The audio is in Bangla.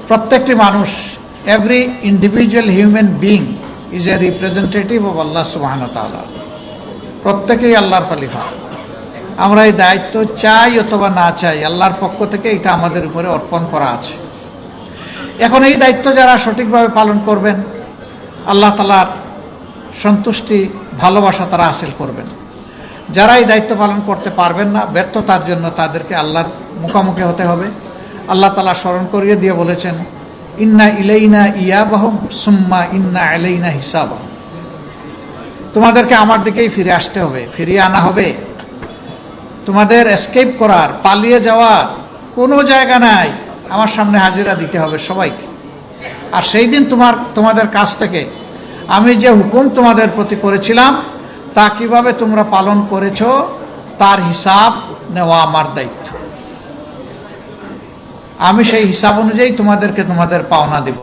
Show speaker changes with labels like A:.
A: প্রত্যেকটি মানুষ, every individual human being is a representative of আল্লাহ সুবহানাহু ওয়া তাআলা। প্রত্যেকেই আল্লাহর খলিফা। আমরা এই দায়িত্ব চাই অথবা না চাই, আল্লাহর পক্ষ থেকে এটা আমাদের উপরে অর্পণ করা আছে। এখন এই দায়িত্ব যারা সঠিকভাবে পালন করবেন, আল্লাহ তাআলার সন্তুষ্টি, ভালোবাসা তারা হাসিল করবেন। যারা এই দায়িত্ব পালন করতে পারবেন না, ব্যর্থতার জন্য তাদেরকে আল্লাহর মুখোমুখি হতে হবে। আল্লাহ তাআলা স্মরণ করিয়ে দিয়ে বলেছেন, ইন্না ইলাইনা ইয়াবাহুম সুম্মা ইন্না আলাইনা হিসাবাহুম। তোমাদেরকে আমার দিকেই ফিরে আসতে হবে, ফিরিয়ে আনা হবে। তোমাদের এসকেপ করার, পালিয়ে যাওয়ার কোনো জায়গা নাই। আমার সামনে হাজিরা দিতে হবে সবাইকে। আর সেই দিন তোমাদের কাছ থেকে আমি যে হুকুম তোমাদের প্রতি করেছিলাম তা কিভাবে তোমরা পালন করেছো তার হিসাব নেওয়া আমার দায়িত্ব। আমি সেই হিসাব অনুযায়ী তোমাদেরকে তোমাদের পাওনা দিব।